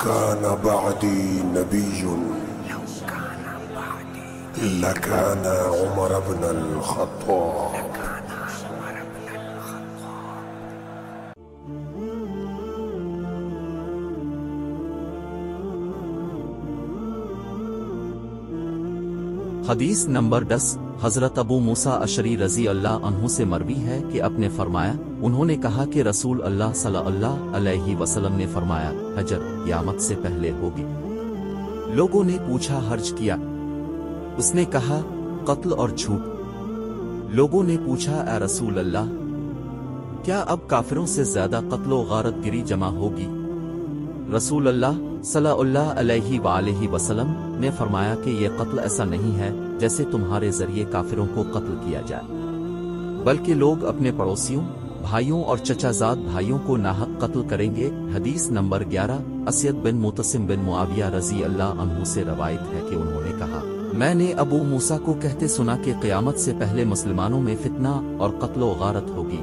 كان بعدي نبي لكان عمر بن الخطاب. حدیث نمبر 10 حضرت ابو موسیٰ اشعری رضی اللہ عنہ سے مروی ہے کہ آپ نے فرمایا، انہوں نے کہا کہ رسول اللہ صلی اللہ علیہ وسلم نے فرمایا، حجر قیامت سے پہلے ہوگی۔ لوگوں نے پوچھا حرج کیا؟ اس نے کہا قتل اور جھوٹ۔ لوگوں نے پوچھا اے رسول اللہ، کیا اب کافروں سے زیادہ قتل و غارت گری جمع ہوگی؟ رسول اللہ صلی اللہ علیہ وآلہ وسلم نے فرمایا کہ یہ قتل ایسا نہیں ہے جیسے تمہارے ذریعے کافروں کو قتل کیا جائے، بلکہ لوگ اپنے پڑوسیوں، بھائیوں اور چچا زاد بھائیوں کو ناحق قتل کریں گے۔ حدیث نمبر 11 اسید بن متسم بن معاویہ رضی اللہ عنہ سے روایت ہے کہ انہوں نے کہا، میں نے ابو موسیٰ کو کہتے سنا کہ قیامت سے پہلے مسلمانوں میں فتنہ اور قتل و غارت ہوگی،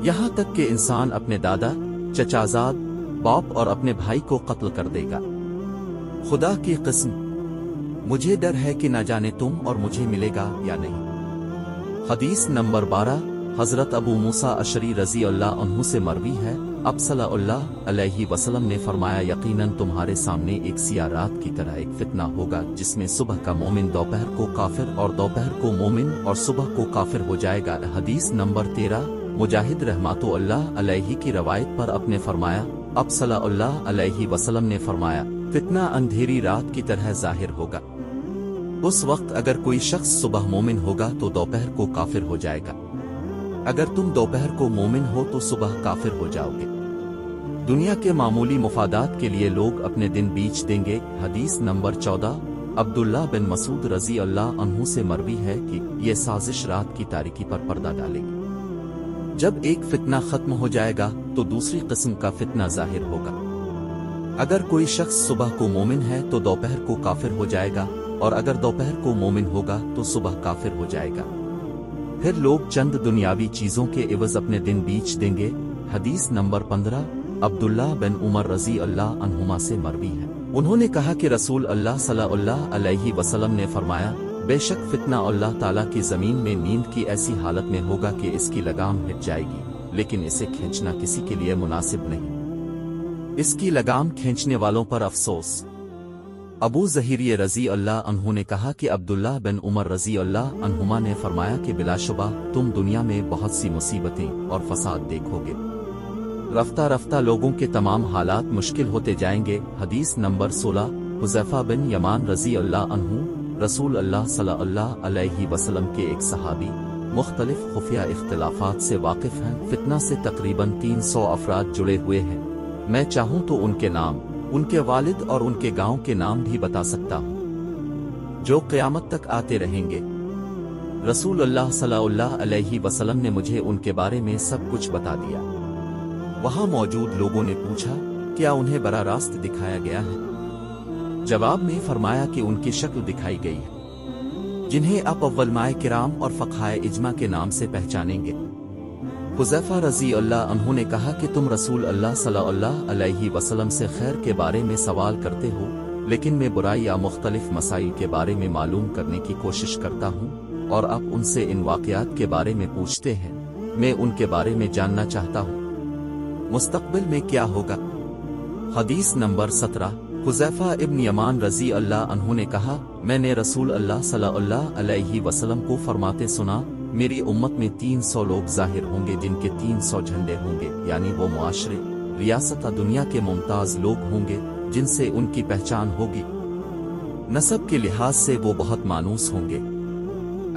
یہاں تک کہ انسان اپنے دادا، چچا زاد، باپ اور اپنے بھائی کو قتل کر دے گا۔ خدا کی قسم، مجھے ڈر ہے کہ نہ جانے تم اور مجھے ملے گا یا نہیں۔ حدیث نمبر 12 حضرت ابو موسیٰ اشعری رضی اللہ عنہ سے مروی ہے، اب صلی اللہ علیہ وسلم نے فرمایا، یقیناً تمہارے سامنے ایک سیاہ رات کی طرح ایک فتنہ ہوگا جس میں صبح کا مومن دوپہر کو کافر اور دوپہر کو مومن اور صبح کو کافر ہو جائے گا۔ حدیث نمبر 13 مجاہد رحمۃ اللہ علیہ کی روایت پر اپنے فرمایا، اب صلی اللہ علیہ وسلم نے فرمایا، فتنہ اندھیری رات کی طرح ظاہر ہوگا۔ اس وقت اگر کوئی شخص صبح مومن ہوگا تو دوپہر کو کافر ہو جائے گا، اگر تم دوپہر کو مومن ہو تو صبح کافر ہو جاؤ گے۔ دنیا کے معمولی مفادات کے لیے لوگ اپنے دن بیچ دیں گے۔ حدیث نمبر 14 عبداللہ بن مسعود رضی اللہ عنہ سے مروی ہے کہ یہ سازش رات کی تاریکی پر پردہ ڈالے گی۔ جب ایک فتنہ ختم ہو جائے گا تو دوسری قسم کا فتنہ ظاہر ہوگا۔ اگر کوئی شخص صبح کو مومن ہے تو دوپہر کو کافر ہو جائے گا، اور اگر دوپہر کو مومن ہوگا تو صبح کافر ہو جائے گا۔ پھر لوگ چند دنیاوی چیزوں کے عوض اپنے دن بیچ دیں گے۔ حدیث نمبر 15 عبداللہ بن عمر رضی اللہ عنہما سے مروی ہے، انہوں نے کہا کہ رسول اللہ صلی اللہ علیہ وسلم نے فرمایا، بے شک فتنہ اللہ تعالیٰ کی زمین میں نیند کی ایسی حالت میں ہوگا کہ اس کی لگام ہٹ جائے گی، لیکن اسے کھینچنا کسی کے لیے مناسب نہیں، اس کی لگام کھینچنے والوں پر افسوس۔ ابو ظہیریہ رضی اللہ عنہ نے کہا کہ عبداللہ بن عمر رضی اللہ عنہما نے فرمایا کہ بلا شبہ تم دنیا میں بہت سی مصیبتیں اور فساد دیکھو گے، رفتہ رفتہ لوگوں کے تمام حالات مشکل ہوتے جائیں گے۔ حدیث نمبر 16 حذیفہ بن یمان رضی اللہ عنہ رسول اللہ صلی اللہ علیہ وسلم کے ایک صحابی مختلف خفیہ اختلافات سے واقف ہیں، فتنہ سے تقریباً 300 افراد جڑے ہوئے ہیں، میں چاہوں تو ان کے نام، ان کے والد اور ان کے گاؤں کے نام بھی بتا سکتا ہوں جو قیامت تک آتے رہیں گے۔ رسول اللہ صلی اللہ علیہ وسلم نے مجھے ان کے بارے میں سب کچھ بتا دیا۔ وہاں موجود لوگوں نے پوچھا، کیا انہیں براہ راست دکھایا گیا ہے؟ جواب میں فرمایا کہ ان کی شکل دکھائی گئی ہے، جنہیں آپ علماء کرام اور فقہائے اجماع کے نام سے پہچانیں گے۔ حذیفہ رضی اللہ عنہ نے کہا کہ تم رسول اللہ صلی اللہ علیہ وسلم سے خیر کے بارے میں سوال کرتے ہو، لیکن میں برائی یا مختلف مسائل کے بارے میں معلوم کرنے کی کوشش کرتا ہوں، اور آپ ان سے ان واقعات کے بارے میں پوچھتے ہیں، میں ان کے بارے میں جاننا چاہتا ہوں مستقبل میں کیا ہوگا۔ حدیث نمبر 17 حذیفہ ابن یمان رضی اللہ عنہ نے کہا، میں نے رسول اللہ صلی اللہ علیہ وسلم کو فرماتے سنا، میری امت میں 300 لوگ ظاہر ہوں گے جن کے 300 جھنڈے ہوں گے، یعنی وہ معاشرے، ریاست دنیا کے ممتاز لوگ ہوں گے جن سے ان کی پہچان ہوگی، نسب کے لحاظ سے وہ بہت مانوس ہوں گے،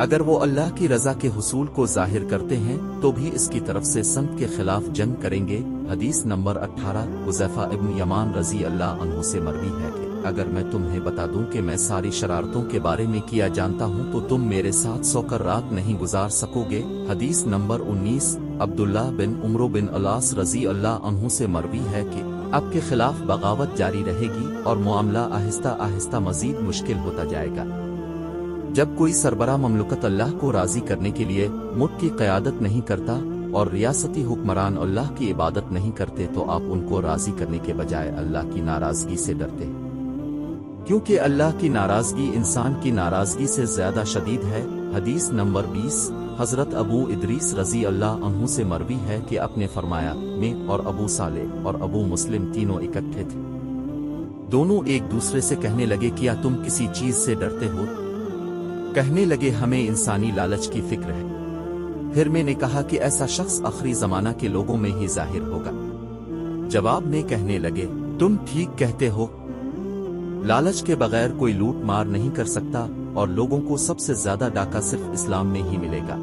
اگر وہ اللہ کی رضا کے حصول کو ظاہر کرتے ہیں تو بھی اس کی طرف سے سمت کے خلاف جنگ کریں گے۔ حدیث نمبر 18 حذیفہ ابن یمان رضی اللہ عنہ سے مروی ہے کہ اگر میں تمہیں بتا دوں کہ میں ساری شرارتوں کے بارے میں کیا جانتا ہوں تو تم میرے ساتھ سو کر رات نہیں گزار سکو گے۔ حدیث نمبر 19 عبداللہ بن عمرو بن العاص رضی اللہ عنہ سے مروی ہے کہ آپ کے خلاف بغاوت جاری رہے گی اور معاملہ آہستہ آہستہ مزید مشکل ہوتا جائے گا۔ جب کوئی سربراہ مملکت اللہ کو راضی کرنے کے لیے ملک کی قیادت نہیں کرتا اور ریاستی حکمران اللہ کی عبادت نہیں کرتے تو آپ ان کو راضی کرنے کے بجائے اللہ کی ناراضگی سے ڈرتے ہیں، کیونکہ اللہ کی ناراضگی انسان کی ناراضگی سے زیادہ شدید ہے۔ حدیث نمبر 20 حضرت ابو ادریس رضی اللہ عنہ سے مروی ہے کہ آپ نے فرمایا، میں اور ابو صالح اور ابو مسلم تینوں اکٹھے تھے، دونوں ایک دوسرے سے کہنے لگے، کیا تم کسی چیز سے ڈرتے ہو؟ کہنے لگے، ہمیں انسانی لالچ کی فکر ہے۔ پھر میں نے کہا کہ ایسا شخص آخری زمانہ کے لوگوں میں ہی ظاہر ہوگا۔ جواب میں کہنے لگے، تم ٹھیک کہتے ہو، لالچ کے بغیر کوئی لوٹ مار نہیں کر سکتا، اور لوگوں کو سب سے زیادہ ڈاکہ صرف اسلام میں ہی ملے گا۔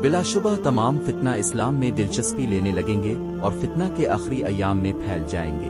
بلا شبہ تمام فتنہ اسلام میں دلچسپی لینے لگیں گے اور فتنہ کے آخری ایام میں پھیل جائیں گے۔